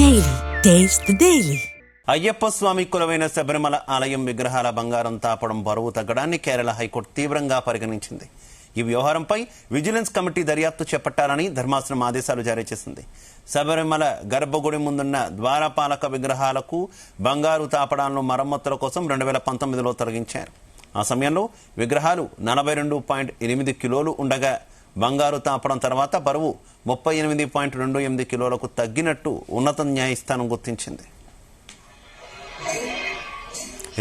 Daily. Taste the Daily. Ayyappa స్వామి కొలువైన శబరిమల ఆలయం విగ్రహాల బంగారం తాపడం బరువు తగ్గడాన్ని కేరళ హైకోర్టు తీవ్రంగా పరిగణించింది. ఈ వ్యవహారంపై విజిలెన్స్ కమిటీ దర్యాప్తు చేపట్టాలని ధర్మాసనం ఆదేశాలు జారీ చేసింది. శబరిమల గర్భగుడి ముందున్న ద్వారపాలక విగ్రహాలకు బంగారు తాపడాలను మరమ్మతుల కోసం 2019లో తొలగించారు. ఆ సమయంలో విగ్రహాలు 42.8 కిలోలు ఉండగా బంగారు తాపడం తర్వాత బరువు 38.28 కిలోలకు తగ్గినట్టు ఉన్నత న్యాయస్థానం గుర్తించింది.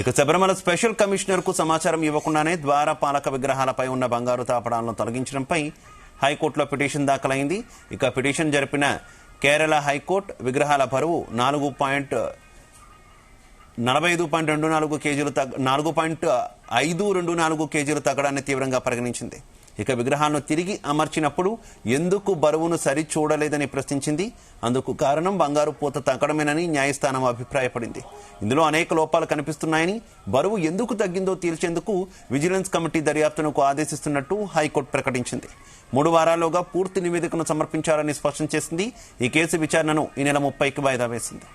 ఇక శబరిమల స్పెషల్ కమిషనర్ కు సమాచారం ఇవ్వకుండానే ద్వారపాలక విగ్రహాలపై ఉన్న బంగారు తాపడాలను తొలగించడంపై హైకోర్టులో పిటిషన్ దాఖలైంది. ఇక పిటిషన్ జరిపిన కేరళ హైకోర్టు విగ్రహాల బరువు 4.2524 కేజీలు 4.524 కేజీలు తగ్గడాన్ని తీవ్రంగా పరిగణించింది. ఇక విగ్రహాలను తిరిగి అమర్చినప్పుడు ఎందుకు బరువును సరి చూడలేదని ప్రశ్నించింది. అందుకు కారణం బంగారు పూత తగ్గడమేనని న్యాయస్థానం అభిప్రాయపడింది. ఇందులో అనేక లోపాలు కనిపిస్తున్నాయని, బరువు ఎందుకు తగ్గిందో తేల్చేందుకు విజిలెన్స్ కమిటీ దర్యాప్తునకు ఆదేశిస్తున్నట్టు హైకోర్టు ప్రకటించింది. 3 వారాల్లోగా పూర్తి నివేదికను సమర్పించాలని స్పష్టం చేసింది. ఈ కేసు విచారణను ఈ నెల 30కి వాయిదా వేసింది.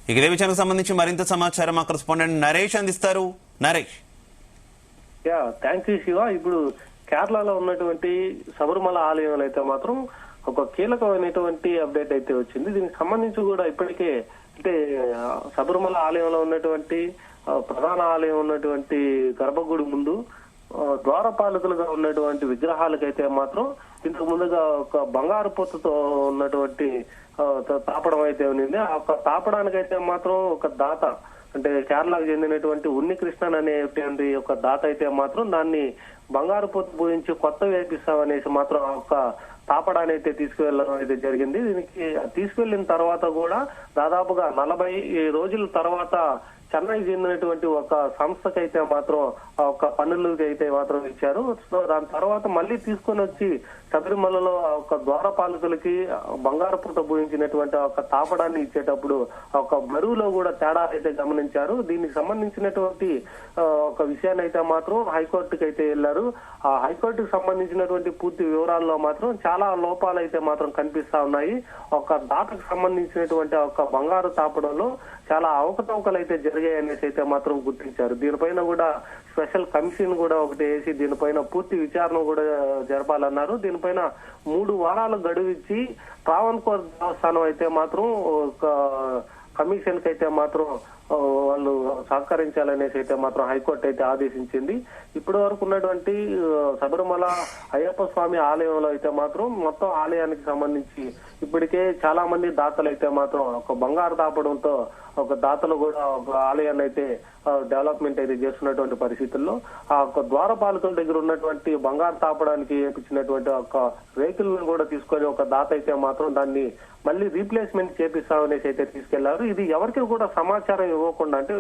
ఇక ఇదే విషయానికి సంబంధించి మరింత సమాచారం మా కరెస్పాండెంట్ నరేష్ అందిస్తారు. నరేష్. Thank you Shiva. ఇప్పుడు కేరళలో ఉన్నటువంటి శబరిమల ఆలయంలో అయితే మాత్రం ఒక కీలకమైనటువంటి అప్డేట్ అయితే వచ్చింది. దీనికి సంబంధించి కూడా ఇప్పటికే అంటే శబరిమల ఆలయంలో ఉన్నటువంటి ప్రధాన ఆలయం ఉన్నటువంటి గర్భగుడి ముందు ద్వారపాలకులుగా ఉన్నటువంటి విగ్రహాలకైతే మాత్రం ఇంతకు ముందుగా ఒక బంగారు పొత్తుతో ఉన్నటువంటి తాపడం అయితే ఉంది. ఆ తాపడానికైతే మాత్రం ఒక దాత అంటే కేరళకు చెందినటువంటి ఉన్ని కృష్ణన్ అనేటువంటి ఒక దాత అయితే మాత్రం దాన్ని బంగారు పొత్తు పూజించి కొత్త వేపిస్తామనేసి మాత్రం ఒక తాపడాన్ని అయితే తీసుకువెళ్ళడం అయితే జరిగింది. దీనికి తీసుకువెళ్ళిన తర్వాత కూడా దాదాపుగా 40 రోజుల తర్వాత చెన్నై చెందినటువంటి ఒక సంస్థకైతే మాత్రం ఒక పన్నులకి అయితే మాత్రం ఇచ్చారు. సో దాని తర్వాత మళ్ళీ తీసుకొని వచ్చి శబరిమలలో ఒక ద్వారపాలకులకి బంగారు పూత పూజించినటువంటి ఒక తాపడాన్ని ఇచ్చేటప్పుడు ఒక బరువులో కూడా తేడా అయితే గమనించారు. దీనికి సంబంధించినటువంటి ఒక విషయాన్ని అయితే మాత్రం హైకోర్టుకి అయితే వెళ్లారు. ఆ హైకోర్టుకు సంబంధించినటువంటి పూర్తి వివరాల్లో మాత్రం చాలా లోపాలు అయితే మాత్రం కనిపిస్తా ఉన్నాయి. ఒక దాతకు సంబంధించినటువంటి ఒక బంగారు తాపడంలో చాలా అవకతవకలు అయితే జరిగాయనేసి అయితే మాత్రం గుర్తించారు. దీనిపైన కూడా స్పెషల్ కమిషన్ కూడా ఒకటి వేసి దీనిపైన పూర్తి విచారణ కూడా జరపాలన్నారు. దీనిపైన 3 వారాలు గడువు ఇచ్చి ట్రావెన్కోర్ దేవస్థానం అయితే మాత్రం ఒక కమిషన్ కి అయితే మాత్రం వాళ్ళు సహకరించాలనేసి అయితే మాత్రం హైకోర్టు అయితే ఆదేశించింది. ఇప్పటి వరకు ఉన్నటువంటి శబరిమల అయ్యప్ప స్వామి ఆలయంలో అయితే మాత్రం మొత్తం ఆలయానికి సంబంధించి ఇప్పటికే చాలా మంది దాతలు అయితే మాత్రం ఒక బంగారు తాపడంతో ఒక దాతలు కూడా ఒక ఆలయాన్ని అయితే డెవలప్మెంట్ అయితే చేస్తున్నటువంటి పరిస్థితుల్లో ఆ ఒక ద్వారపాలకుల దగ్గర ఉన్నటువంటి బంగారు తాపడానికి వేపించినటువంటి ఒక వెహికల్ కూడా తీసుకొని ఒక దాత అయితే మాత్రం దాన్ని మళ్ళీ రీప్లేస్మెంట్ చేపిస్తామనేసి అయితే తీసుకెళ్లారు. ఇది ఎవరికి కూడా సమాచారం ఇవ్వకుండా అంటే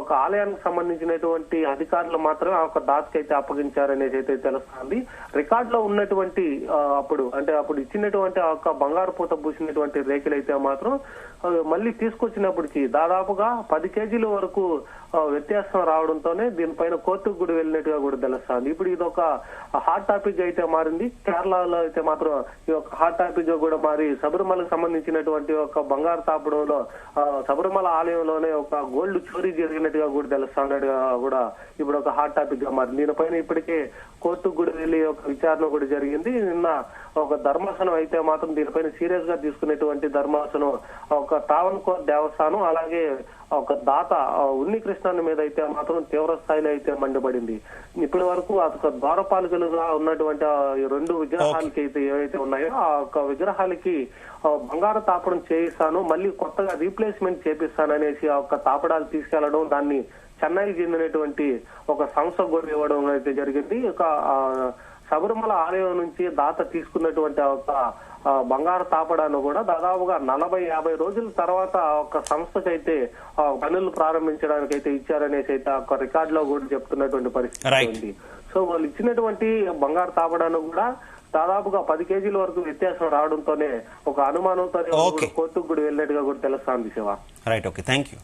ఒక ఆలయానికి సంబంధించినటువంటి అధికారులు మాత్రమే ఆ ఒక దాతకి అయితే అప్పగించారనేసి అయితే తెలుస్తుంది. రికార్డ్ లో ఉన్నటువంటి అప్పుడు ఇచ్చినటువంటి ఆ ఒక బంగారు పూత పూసినటువంటి రేకులు అయితే మాత్రం మళ్ళీ తీసుకొచ్చినప్పటికీ దాదాపుగా 10 కేజీల వరకు వ్యత్యాసం రావడంతోనే దీనిపైన కోర్టుకు కూడా వెళ్ళినట్టుగా కూడా తెలుస్తుంది. ఇప్పుడు ఇది ఒక హాట్ టాపిక్ అయితే మారింది. కేరళలో అయితే మాత్రం ఈ ఒక హాట్ టాపిక్ గా కూడా మారి శబరిమలకు సంబంధించినటువంటి ఒక బంగారు తాపడంలో శబరిమల ఆలయంలోనే ఒక గోల్డ్ చోరీ జరిగినట్టుగా కూడా తెలుస్తున్నట్టుగా కూడా ఇప్పుడు ఒక హాట్ టాపిక్ గా మారింది. దీనిపైన ఇప్పటికే కోర్టుకు కూడా వెళ్ళి ఒక విచారణ కూడా జరిగింది. నిన్న ఒక ధర్మాసనం అయితే మాత్రం దీనిపైన సీరియస్ గా తీసుకునేటువంటి ధర్మాసనం ఒక ట్రావెన్కోర్ దేవస్థానం అలాగే ఒక దాత ఉన్ని కృష్ణన్ మీద అయితే మాత్రం తీవ్ర స్థాయిలో అయితే మండిపడింది. ఇప్పటి వరకు అదొక ద్వారపాలకులుగా ఉన్నటువంటి 2 విగ్రహాలకి అయితే ఏవైతే ఉన్నాయో ఆ ఒక విగ్రహాలకి బంగారు తాపడం చేయిస్తాను మళ్ళీ కొత్తగా రీప్లేస్మెంట్ చేపిస్తాననేసి ఆ ఒక తాపడాలు తీసుకెళ్లడం దాన్ని చెన్నైకి చెందినటువంటి ఒక సంస్థ కూడా ఇవ్వడం అయితే జరిగింది. ఒక శబరిమల ఆలయం నుంచి దాత తీసుకున్నటువంటి ఒక బంగారు తాపడాన్ని కూడా దాదాపుగా 40-50 రోజుల తర్వాత ఒక సంస్థకైతే పనులు ప్రారంభించడానికి అయితే ఇచ్చారనేసి అయితే ఒక రికార్డ్ లో కూడా చెప్తున్నటువంటి పరిస్థితి ఉంది. సో వాళ్ళు ఇచ్చినటువంటి బంగారు తాపడాన్ని కూడా దాదాపుగా 10 కేజీల వరకు వ్యత్యాసం రావడంతోనే ఒక అనుమానంతో కోర్టుకు కూడా వెళ్ళినట్టుగా కూడా తెలుస్తుంది Shiva. Right, okay, thank you.